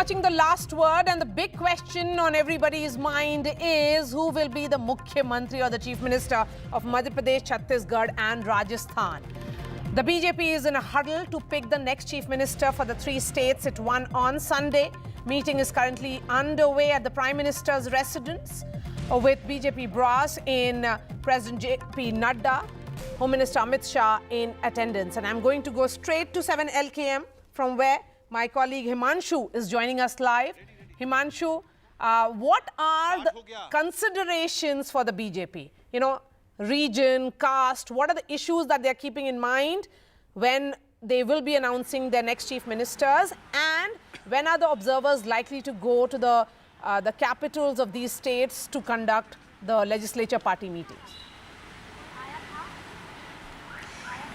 approaching the last word, and the big question on everybody's mind is who will be the Mukhya Mantri or the Chief Minister of Madhya Pradesh, Chhattisgarh and Rajasthan. The BJP is in a huddle to pick the next Chief Minister for the three states it won on Sunday. Meeting is currently underway at the Prime Minister's residence with BJP brass in President J.P. Nadda, Home Minister Amit Shah in attendance. And I'm going to go straight to 7 LKM from where my colleague Himanshu is joining us live. Himanshu, what are the considerations for the BJP? You know, region, caste, what are the issues that they're keeping in mind when they will be announcing their next chief ministers? And when are the observers likely to go to the capitals of these states to conduct the legislature party meetings?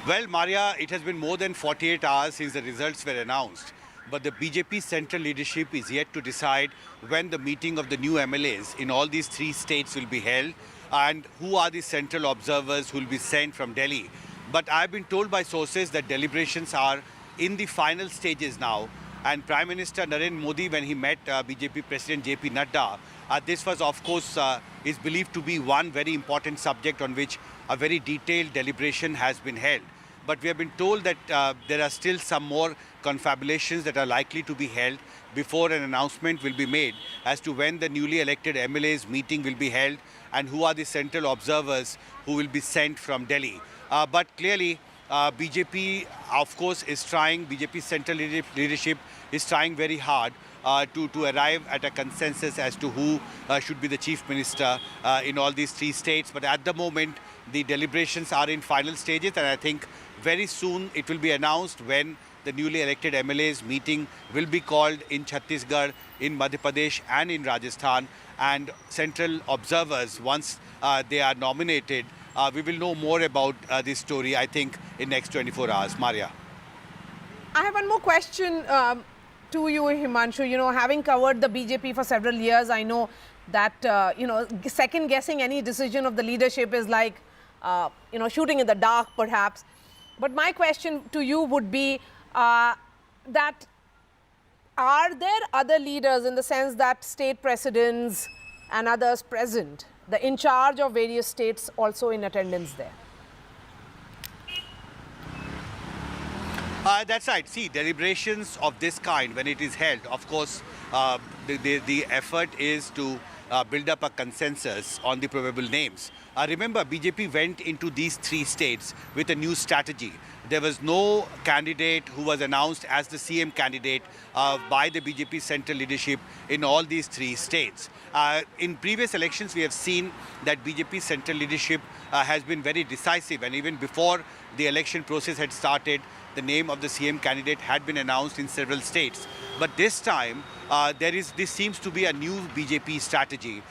Well, Marya, it has been more than 48 hours since the results were announced. But the BJP central leadership is yet to decide when the meeting of the new MLAs in all these three states will be held and who are the central observers who will be sent from Delhi. But I've been told by sources that deliberations are in the final stages now. And Prime Minister Narendra Modi, when he met BJP President J.P. Nadda, this was, of course, is believed to be one very important subject on which a very detailed deliberation has been held. But we have been told that there are still some more confabulations that are likely to be held before an announcement will be made as to when the newly elected MLAs meeting will be held and who are the central observers who will be sent from Delhi. But clearly, BJP, of course, is trying, BJP central leadership is trying very hard to arrive at a consensus as to who should be the chief minister in all these three states. But at the moment, the deliberations are in final stages, and I think very soon it will be announced when the newly elected MLAs meeting will be called in Chhattisgarh, in Madhya Pradesh and in Rajasthan. And central observers, once they are nominated, we will know more about this story, I think, in next 24 hours. Marya. I have one more question to you, Himanshu. You know, having covered the BJP for several years, I know that, you know, second guessing any decision of the leadership is like, you know, shooting in the dark, perhaps. But my question to you would be that are there other leaders, in the sense that state presidents and others present, the in charge of various states, also in attendance there? That's right. See, deliberations of this kind, when it is held, of course, the effort is to build up a consensus on the probable names. Remember, BJP went into these three states with a new strategy. There was no candidate who was announced as the CM candidate by the BJP central leadership in all these three states. In previous elections, we have seen that BJP central leadership has been very decisive, and even before the election process had started, the name of the CM candidate had been announced in several states. But this time, this seems to be a new BJP strategy.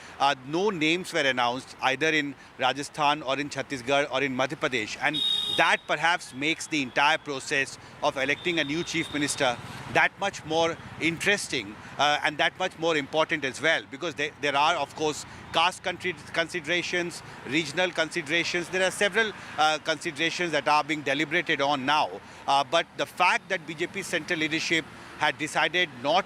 No names were announced either in Rajasthan or in Chhattisgarh or in Madhya Pradesh. And that perhaps makes the entire process of electing a new chief minister that much more interesting and that much more important as well. Because there are, of course, caste considerations, regional considerations. There are several considerations that are being deliberated on now. But the fact that BJP central leadership had decided not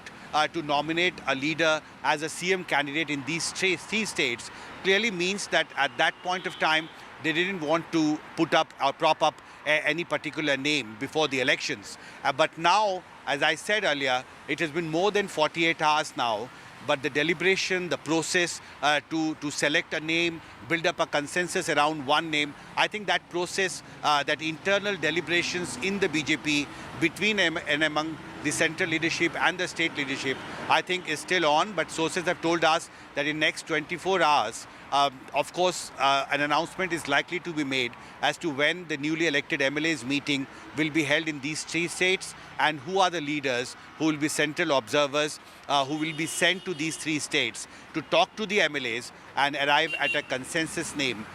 to nominate a leader as a CM candidate in these three states clearly means that at that point of time, they didn't want to put up or prop up any particular name before the elections. But now, as I said earlier, it has been more than 48 hours now. But the deliberation, the process to select a name, build up a consensus around one name, I think that process, that internal deliberations in the BJP between and among the central leadership and the state leadership, I think is still on. But sources have told us that in next 24 hours, of course, an announcement is likely to be made as to when the newly elected MLAs meeting will be held in these three states and who are the leaders who will be central observers who will be sent to these three states to talk to the MLAs and arrive at a consensus name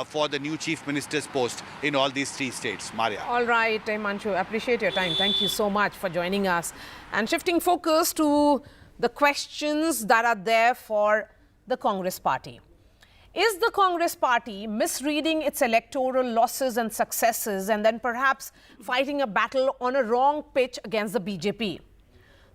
for the new chief minister's post in all these three states. Marya. All right, Himanshu, appreciate your time. Thank you so much for joining us. And shifting focus to the questions that are there for the Congress party. Is the Congress party misreading its electoral losses and successes and then perhaps fighting a battle on a wrong pitch against the BJP?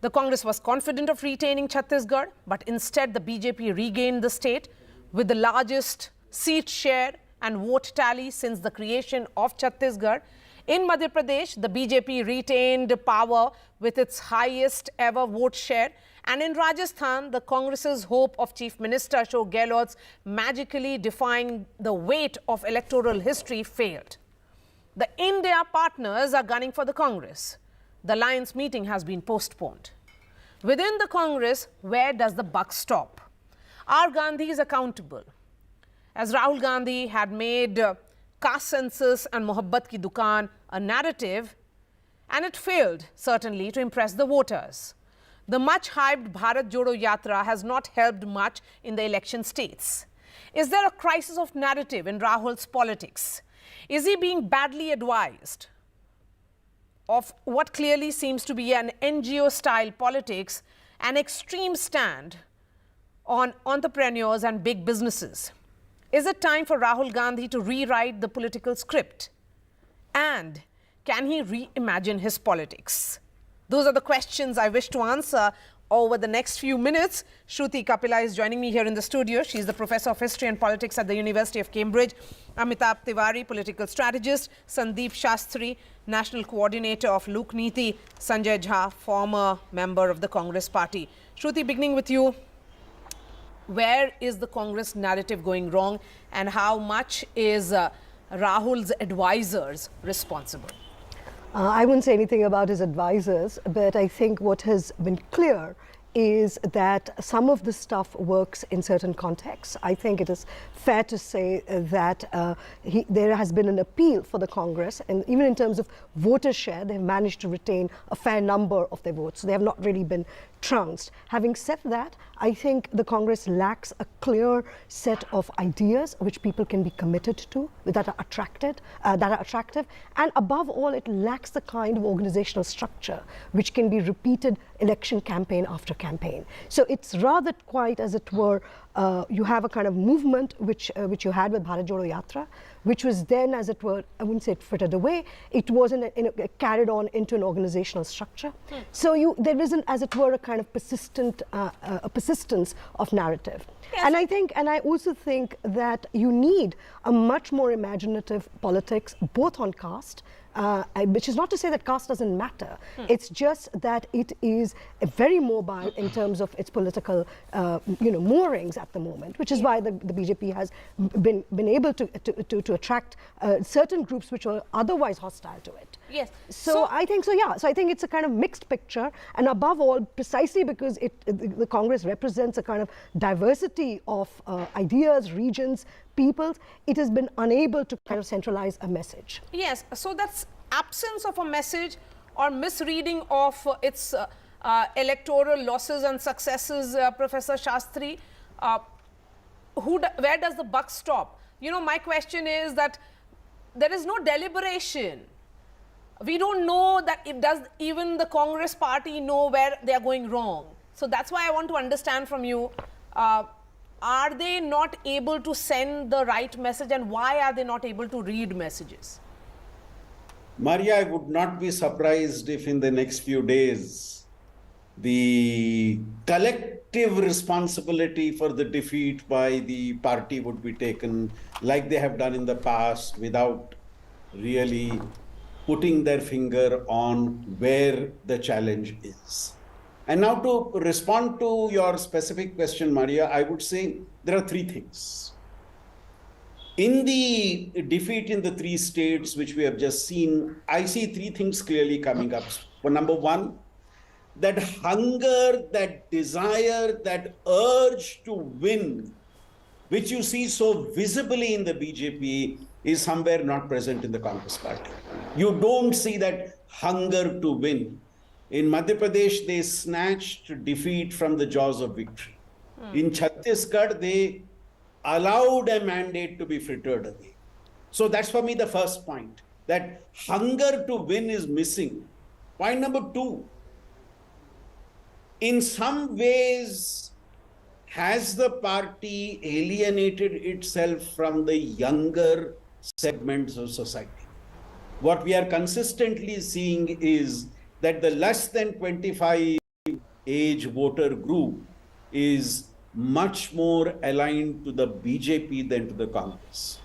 The Congress was confident of retaining Chhattisgarh, but instead the BJP regained the state with the largest seat share and vote tally since the creation of Chhattisgarh. In Madhya Pradesh, the BJP retained power with its highest ever vote share. And in Rajasthan, the Congress's hope of Chief Minister Ashok Gehlot's magically defying the weight of electoral history failed. The India partners are gunning for the Congress. The alliance meeting has been postponed. Within the Congress, where does the buck stop? Are Gandhis accountable? As Rahul Gandhi had made caste census and Mohabbat Ki Dukaan a narrative, and it failed, certainly, to impress the voters. The much-hyped Bharat Jodo Yatra has not helped much in the election states. Is there a crisis of narrative in Rahul's politics? Is he being badly advised of what clearly seems to be an NGO-style politics, an extreme stand on entrepreneurs and big businesses? Is it time for Rahul Gandhi to rewrite the political script? And can he reimagine his politics? Those are the questions I wish to answer over the next few minutes. Shruti Kapila is joining me here in the studio. She's the Professor of History and Politics at the University of Cambridge. Amitabh Tiwari, political strategist. Sandeep Shastri, National Coordinator of Lok Niti. Sanjay Jha, former member of the Congress Party. Shruti, beginning with you. Where is the Congress narrative going wrong, and how much is Rahul's advisors responsible? I wouldn't say anything about his advisors, but I think what has been clear is that some of the stuff works in certain contexts. I think it is fair to say that there has been an appeal for the Congress, and even in terms of voter share, they've managed to retain a fair number of their votes. So they have not really been trounced. Having said that, I think the Congress lacks a clear set of ideas which people can be committed to, that are attractive, and above all, it lacks the kind of organizational structure which can be repeated election campaign after campaign. So it's rather quite, as it were, you have a kind of movement which you had with Bharat Jodo Yatra, which was then, as it were, I wouldn't say it frittered away, it wasn't carried on into an organizational structure. So there isn't, as it were, a kind of persistence of narrative. Yes. And I also think that you need a much more imaginative politics, both on caste, which is not to say that caste doesn't matter. It's just that it is very mobile in terms of its political, moorings at the moment, which is why the BJP has been able to attract certain groups which were otherwise hostile to it. Yes. So I think so. Yeah. So I think it's a kind of mixed picture, and above all, precisely because the Congress represents a kind of diversity of ideas, regions, peoples, it has been unable to kind of centralize a message. Yes. So that's absence of a message or misreading of its electoral losses and successes, Professor Shastri. Where does the buck stop? You know, my question is that there is no deliberation. We don't know that does even the Congress party know where they are going wrong. So that's why I want to understand from you, are they not able to send the right message, and why are they not able to read messages? Marya, I would not be surprised if in the next few days, the collective responsibility for the defeat by the party would be taken like they have done in the past, without really putting their finger on where the challenge is. And now to respond to your specific question, Marya, I would say there are three things. In the defeat in the three states which we have just seen, I see three things clearly coming up. For number one, that hunger, that desire, that urge to win, which you see so visibly in the BJP, is somewhere not present in the Congress party. You don't see that hunger to win. In Madhya Pradesh, they snatched defeat from the jaws of victory. In Chhattisgarh, they allowed a mandate to be frittered away. So that's for me the first point, that hunger to win is missing. Point number two, in some ways, has the party alienated itself from the younger segments of society? What we are consistently seeing is that the less than 25 age voter group is much more aligned to the BJP than to the Congress.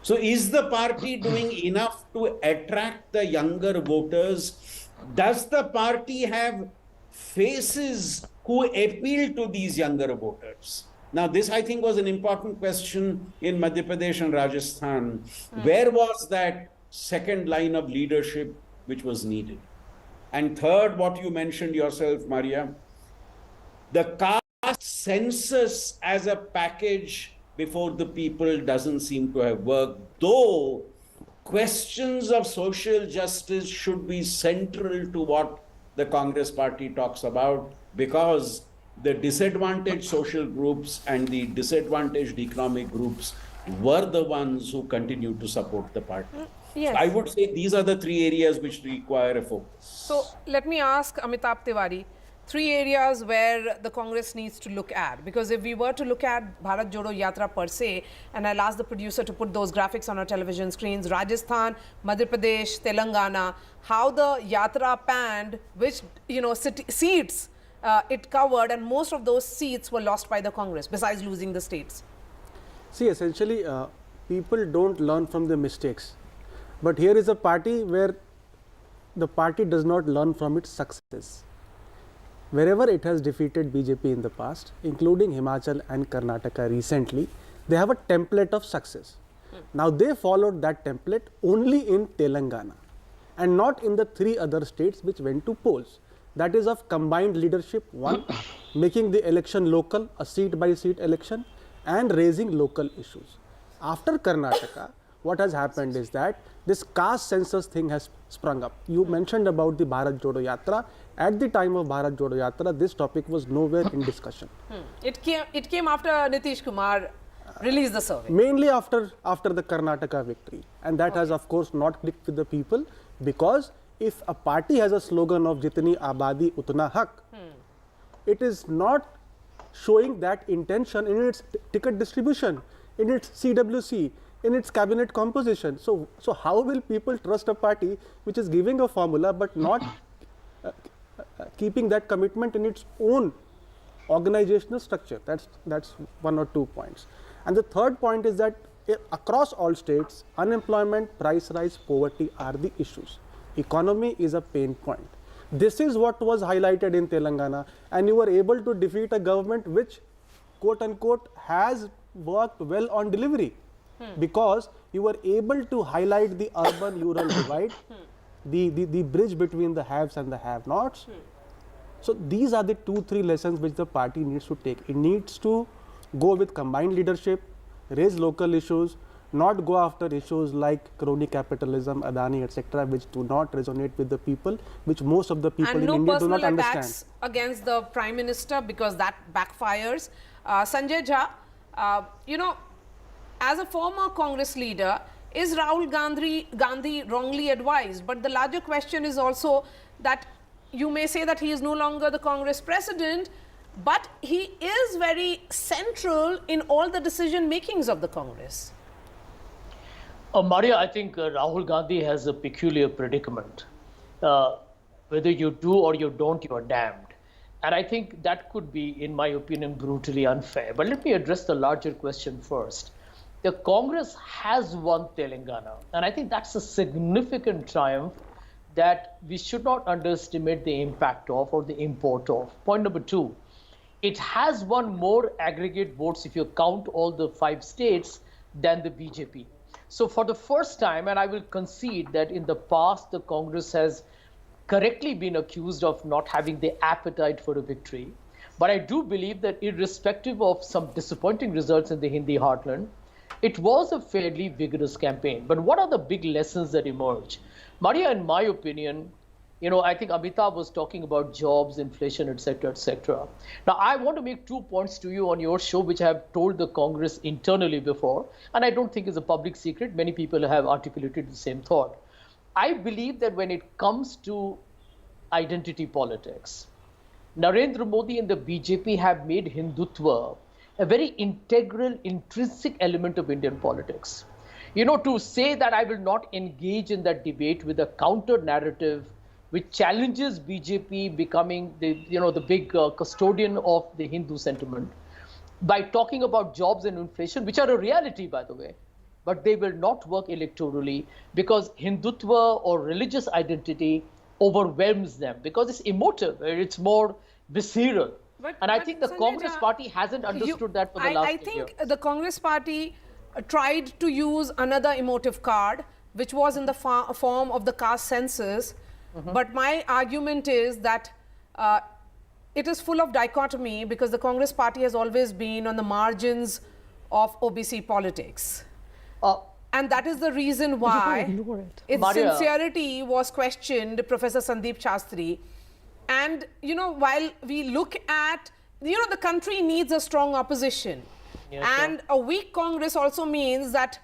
So is the party doing enough to attract the younger voters? Does the party have faces who appeal to these younger voters? Now, this I think was an important question in Madhya Pradesh and Rajasthan. Where was that second line of leadership which was needed? And third, what you mentioned yourself, Marya, the caste census as a package before the people doesn't seem to have worked, though questions of social justice should be central to what the Congress party talks about, because the disadvantaged social groups and the disadvantaged economic groups were the ones who continued to support the party. Yes. So I would say these are the three areas which require a focus. So let me ask Amitabh Tiwari, three areas where the Congress needs to look at. Because if we were to look at Bharat Jodo Yatra per se, and I'll ask the producer to put those graphics on our television screens, Rajasthan, Madhya Pradesh, Telangana, how the Yatra panned, which seats it covered, and most of those seats were lost by the Congress, besides losing the states. See, essentially, people don't learn from the mistakes. But here is a party where the party does not learn from its success. Wherever it has defeated BJP in the past, including Himachal and Karnataka recently, they have a template of success. Now they followed that template only in Telangana and not in the three other states which went to polls. That is of combined leadership, one, making the election local, a seat by seat election, and raising local issues. After Karnataka, what has happened is that this caste census thing has sprung up. You mentioned about the Bharat Jodo Yatra. At the time of Bharat Jodo Yatra, this topic was nowhere in discussion. It came after Nitish Kumar released the survey. Mainly after the Karnataka victory. And that has of course not clicked with the people, because if a party has a slogan of Jitni Abadi Utna Hak, it is not showing that intention in its ticket distribution, in its CWC, in its cabinet composition. So how will people trust a party which is giving a formula but not keeping that commitment in its own organizational structure? That's one or 2 points. And the third point is that across all states, unemployment, price rise, poverty are the issues. Economy is a pain point. This is what was highlighted in Telangana, and you were able to defeat a government which, quote unquote, has worked well on delivery, because you were able to highlight the urban-rural divide, the bridge between the haves and the have-nots. So these are the 2-3 lessons which the party needs to take. It needs to go with combined leadership, raise local issues, not go after issues like crony capitalism, Adani, etc., which do not resonate with the people, which most of the people in India do not understand. And no personal attacks against the Prime Minister, because that backfires. Sanjay Jha, as a former Congress leader, is Rahul Gandhi wrongly advised? But the larger question is also that you may say that he is no longer the Congress president, but he is very central in all the decision makings of the Congress. Marya, I think Rahul Gandhi has a peculiar predicament. Whether you do or you don't, you are damned. And I think that could be, in my opinion, brutally unfair. But let me address the larger question first. The Congress has won Telangana, and I think that's a significant triumph that we should not underestimate the impact of or the import of. Point number 2, it has won more aggregate votes, if you count all the 5 states, than the BJP. So for the first time, and I will concede that in the past, the Congress has correctly been accused of not having the appetite for a victory. But I do believe that irrespective of some disappointing results in the Hindi heartland, it was a fairly vigorous campaign. But what are the big lessons that emerge? Marya, in my opinion, I think Amitabh was talking about jobs, inflation, etc., etc. Now, I want to make 2 points to you on your show, which I have told the Congress internally before, and I don't think is a public secret. Many people have articulated the same thought. I believe that when it comes to identity politics, Narendra Modi and the BJP have made Hindutva a very integral, intrinsic element of Indian politics. To say that I will not engage in that debate with a counter narrative which challenges BJP becoming the big custodian of the Hindu sentiment by talking about jobs and inflation, which are a reality, by the way, but they will not work electorally because Hindutva or religious identity overwhelms them because it's emotive, it's more visceral. And I think the Sanjay Congress Jha, party hasn't understood that for the last I year. think the Congress party tried to use another emotive card, which was in the form of the caste census. But my argument is that it is full of dichotomy because the Congress party has always been on the margins of OBC politics. And that is the reason why its Marya. sincerity was questioned, Professor Sandeep Shastri. And, while we look at, the country needs a strong opposition. Yes, and a weak Congress also means that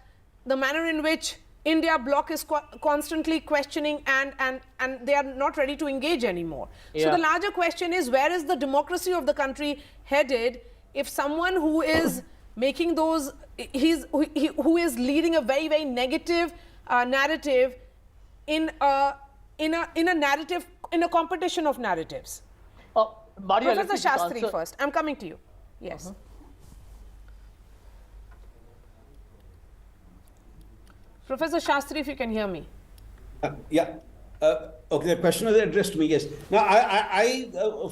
the manner in which India bloc is constantly questioning and they are not ready to engage anymore. So Yeah. the larger question is, where is the democracy of the country headed if someone who is making those, who is leading a very, very negative narrative in a narrative, in a competition of narratives? Marya, let me Professor just Shastri answer. first. I'm coming to you. Yes. Professor Shastri, if you can hear me. Yeah. Okay, the question was addressed to me, yes. Now, I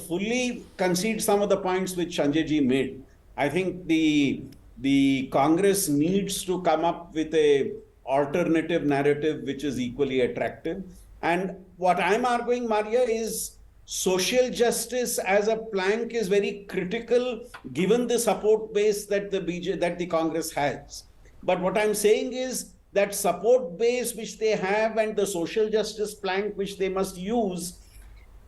fully concede some of the points which Sanjay ji made. I think the Congress needs to come up with a alternative narrative which is equally attractive. And what I'm arguing, Marya, is social justice as a plank is very critical given the support base that the Congress has. But what I'm saying is that support base which they have and the social justice plank which they must use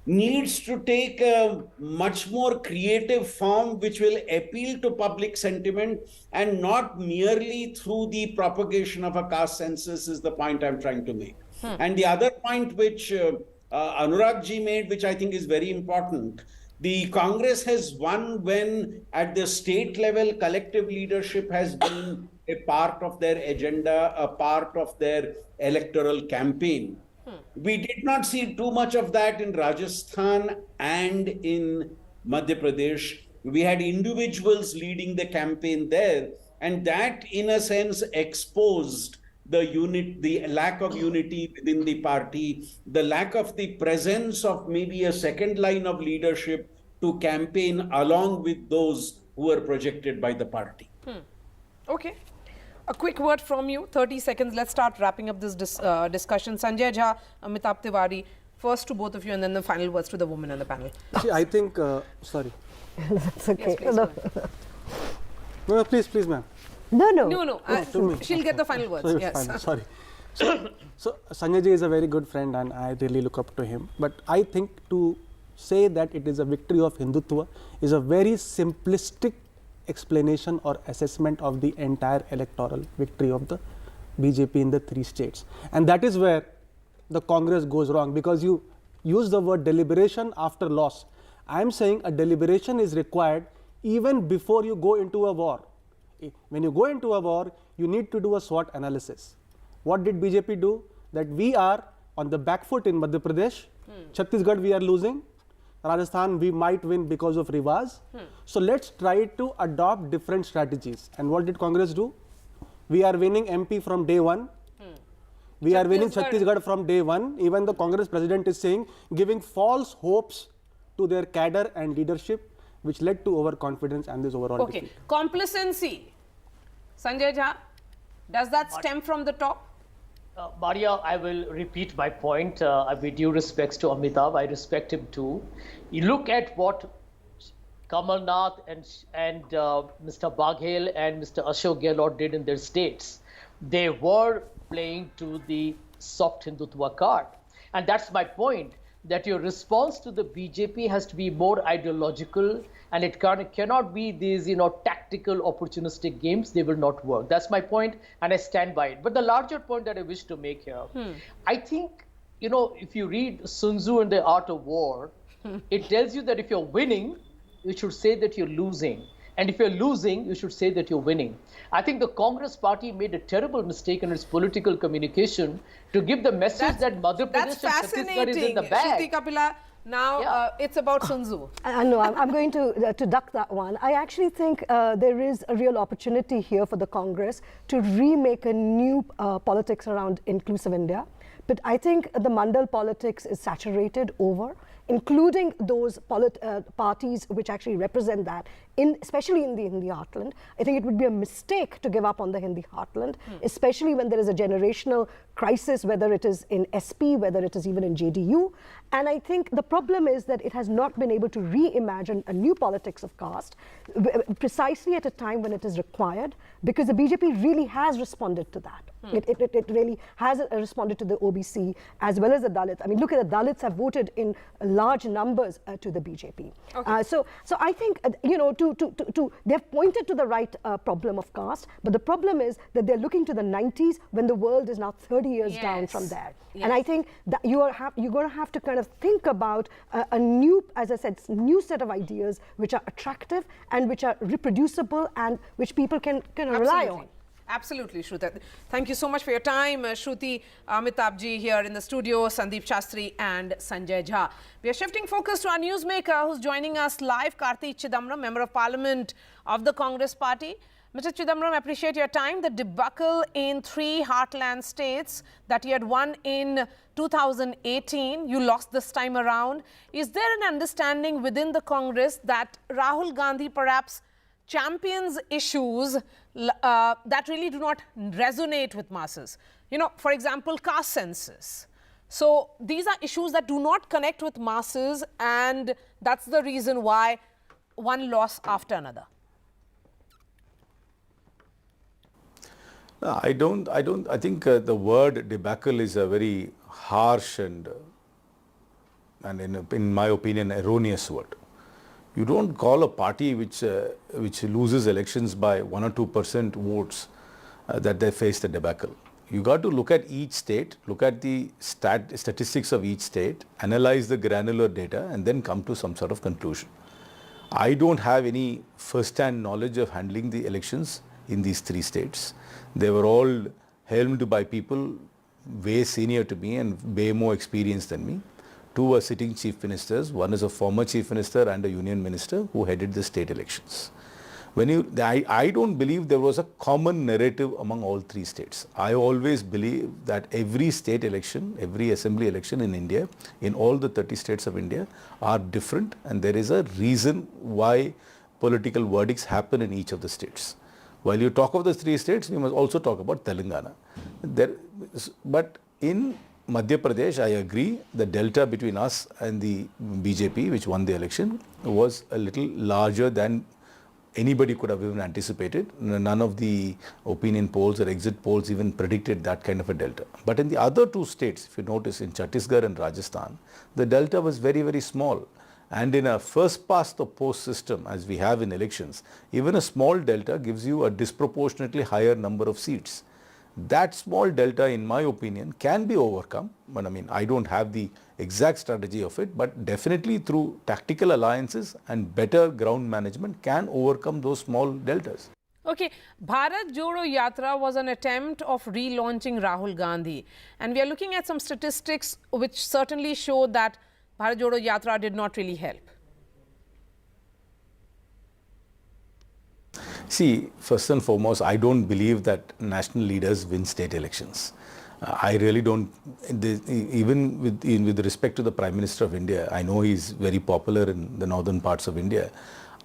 needs to take a much more creative form which will appeal to public sentiment and not merely through the propagation of a caste census is the point I'm trying to make. And the other point which Anurag ji made, which I think is very important, the Congress has won when at the state level collective leadership has been a part of their agenda, a part of their electoral campaign. We did not see too much of that in Rajasthan and in Madhya Pradesh. We had individuals leading the campaign there, and that in a sense exposed the lack of unity within the party, the lack of the presence of maybe a second line of leadership to campaign along with those who were projected by the party. Okay. A quick word from you, 30 seconds. Let's start wrapping up this discussion. Sanjay Jha, Amitabh Tiwari, first to both of you and then the final words to the women on the panel. See, I think, sorry. That's okay. Yes, please, No. go ahead. No, please, ma'am. No. No. She'll get the final words. So, Yes. fine, sorry. So Sanjay ji is a very good friend and I really look up to him. But I think to say that it is a victory of Hindutva is a very simplistic explanation or assessment of the entire electoral victory of the BJP in the 3 states. And that is where the Congress goes wrong, because you use the word deliberation after loss. I am saying a deliberation is required even before you go into a war. When you go into a war, you need to do a SWOT analysis. What did BJP do? That we are on the back foot in Madhya Pradesh, Chhattisgarh we are losing, Rajasthan we might win because of Rivas. So let's try to adopt different strategies. And what did Congress do? We are winning MP from day one. We are winning Chhattisgarh from day one. Even the Congress president is saying, giving false hopes to their cadre and leadership, which led to overconfidence and this overall defeat. Complacency. Sanjay Jha, does that stem from the top? Marya, I will repeat my point. With due respects to Amitabh, I respect him too. You look at what Kamal Nath and Mr. Baghel and Mr. Ashok Gehlot did in their states. They were playing to the soft Hindutva card. And that's my point, that your response to the BJP has to be more ideological, and it cannot be these, tactical, opportunistic games. They will not work. That's my point, and I stand by it. But the larger point that I wish to make here, I think, if you read Sun Tzu and the Art of War, it tells you that if you're winning, you should say that you're losing. And if you're losing, you should say that you're winning. I think the Congress party made a terrible mistake in its political communication to give the message that Madhya That's Pradesh and Chhattisgarh is in the fascinating, bag. Shruti Kapila. Now Yeah. it's about Sun Tzu. No, I'm going to duck that one. I actually think there is a real opportunity here for the Congress to remake a new politics around inclusive India. But I think the Mandal politics is saturated over, including those parties which actually represent that, especially in the Hindi heartland. I think it would be a mistake to give up on the Hindi heartland, especially when there is a generational crisis, whether it is in SP, whether it is even in JDU. And I think the problem is that it has not been able to reimagine a new politics of caste precisely at a time when it is required, because the BJP really has responded to that. It really has responded to the OBC as well as the Dalits. I mean, look at the Dalits have voted in large numbers to the BJP. Okay. So I think they've pointed to the right problem of caste, but the problem is that they're looking to the 90s when the world is now 30 years down from there. Yes. And I think that you're going to have to kind of think about a new, as I said, new set of ideas which are attractive and which are reproducible and which people can rely on. Absolutely, Shruti. Thank you so much for your time, Shruti, Amitabh here in the studio, Sandeep Shastri and Sanjay Jha. We are shifting focus to our newsmaker who's joining us live, Karti Chidambaram, Member of Parliament of the Congress Party. Mr. Chidambaram, I appreciate your time. The debacle in 3 heartland states that you had won in 2018, you lost this time around. Is there an understanding within the Congress that Rahul Gandhi perhaps champions issues that really do not resonate with masses? You know, for example, caste census. So these are issues that do not connect with masses, and that's the reason why one loss after another. No, I think the word debacle is a very harsh and in my opinion, erroneous word. You don't call a party which loses elections by 1 or 2% votes that they faced a debacle. You got to look at each state, look at the statistics of each state, analyze the granular data, and then come to some sort of conclusion. I don't have any first-hand knowledge of handling the elections in these 3 states. They were all helmed by people way senior to me and way more experienced than me. 2 are sitting chief ministers. One is a former chief minister and a union minister who headed the state elections. I don't believe there was a common narrative among all 3 states. I always believe that every state election, every assembly election in India, in all the 30 states of India, are different, and there is a reason why political verdicts happen in each of the states. While you talk of the 3 states, you must also talk about Telangana. But in Madhya Pradesh, I agree, the delta between us and the BJP, which won the election, was a little larger than anybody could have even anticipated. None of the opinion polls or exit polls even predicted that kind of a delta. But in the other 2 states, if you notice, in Chhattisgarh and Rajasthan, the delta was very, very small. And in a first past the post system, as we have in elections, even a small delta gives you a disproportionately higher number of seats. That small delta, in my opinion, can be overcome. But I mean, I don't have the exact strategy of it, but definitely through tactical alliances and better ground management can overcome those small deltas. Okay, Bharat Jodo Yatra was an attempt of relaunching Rahul Gandhi. And we are looking at some statistics which certainly show that Bharat Jodo Yatra did not really help. See, first and foremost, I don't believe that national leaders win state elections. I really don't. Even with respect to the Prime Minister of India, I know he's very popular in the northern parts of India.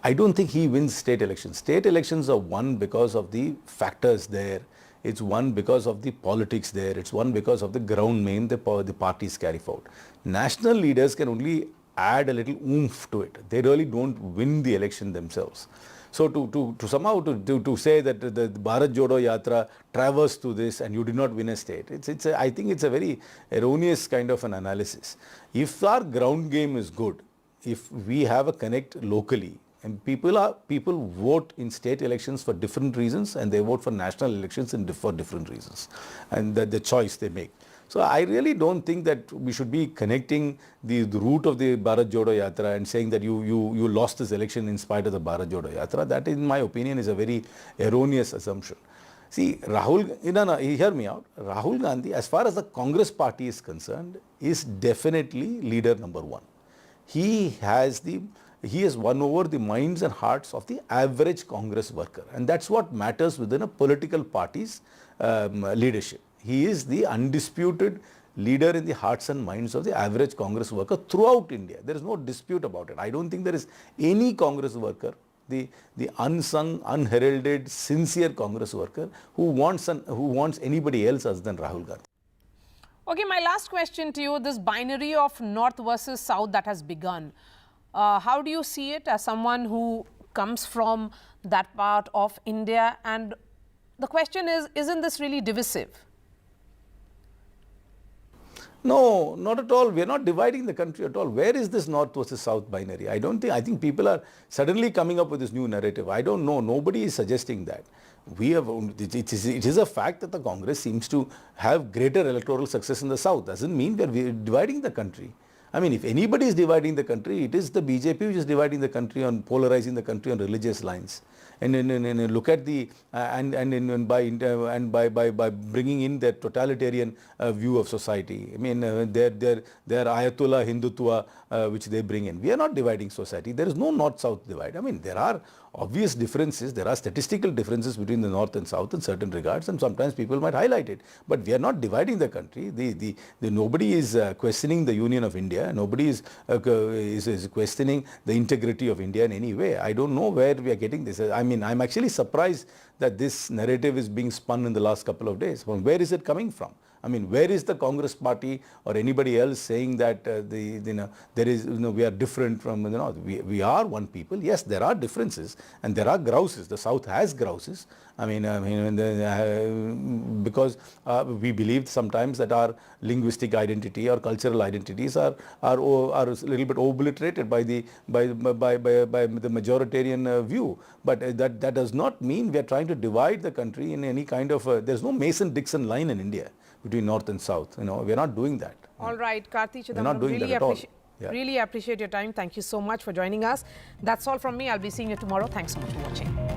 I don't think he wins state elections. State elections are won because of the factors there. It's won because of the politics there. It's won because of the ground main the parties carry forward. National leaders can only add a little oomph to it. They really don't win the election themselves. So to somehow to say that the Bharat Jodo Yatra traversed to this and you did not win a state, I think it's a very erroneous kind of an analysis. If our ground game is good, if we have a connect locally, and people vote in state elections for different reasons, and they vote for national elections for different reasons, and the choice they make. So I really don't think that we should be connecting the route of the Bharat Jodo Yatra and saying that you lost this election in spite of the Bharat Jodo Yatra. That, in my opinion, is a very erroneous assumption. See, hear me out. Rahul Gandhi, as far as the Congress party is concerned, is definitely leader number one. He has won over the minds and hearts of the average Congress worker, and that's what matters within a political party's leadership. He is the undisputed leader in the hearts and minds of the average Congress worker throughout India. There is no dispute about it. I don't think there is any Congress worker, the unsung, unheralded, sincere Congress worker who wants anybody else other than Rahul Gandhi. Okay, my last question to you, this binary of North versus South that has begun. How do you see it as someone who comes from that part of India? And the question is, isn't this really divisive? No, not at all. We are not dividing the country at all. Where is this North versus South binary? I think people are suddenly coming up with this new narrative. I don't know. Nobody is suggesting that. It is a fact that the Congress seems to have greater electoral success in the South. Doesn't mean we are dividing the country. I mean, if anybody is dividing the country, it is the BJP which is dividing the country on polarizing the country on religious lines. And look at the by bringing in their totalitarian view of society. I mean, their Ayatollah Hindutva which they bring in. We are not dividing society. There is no North-South divide. I mean, there are obvious differences. There are statistical differences between the North and South in certain regards, and sometimes people might highlight it. But we are not dividing the country. Nobody is questioning the union of India. Nobody is questioning the integrity of India in any way. I don't know where we are getting this. I mean, I'm actually surprised that this narrative is being spun in the last couple of days. From where is it coming from? I mean, where is the Congress party or anybody else saying that we are different from the North? We are one people. Yes, there are differences and there are grouses. The South has grouses. Because we believe sometimes that our linguistic identity or cultural identities are a little bit obliterated by the majoritarian view. But that does not mean we are trying to divide the country in any kind of there's no Mason-Dixon line in India between North and South. We are not doing that. All right, Karti Chidambaram, not doing that at all. Yeah. Really appreciate your time. Thank you so much for joining us. That's all from me. I'll be seeing you tomorrow. Thanks so much for watching.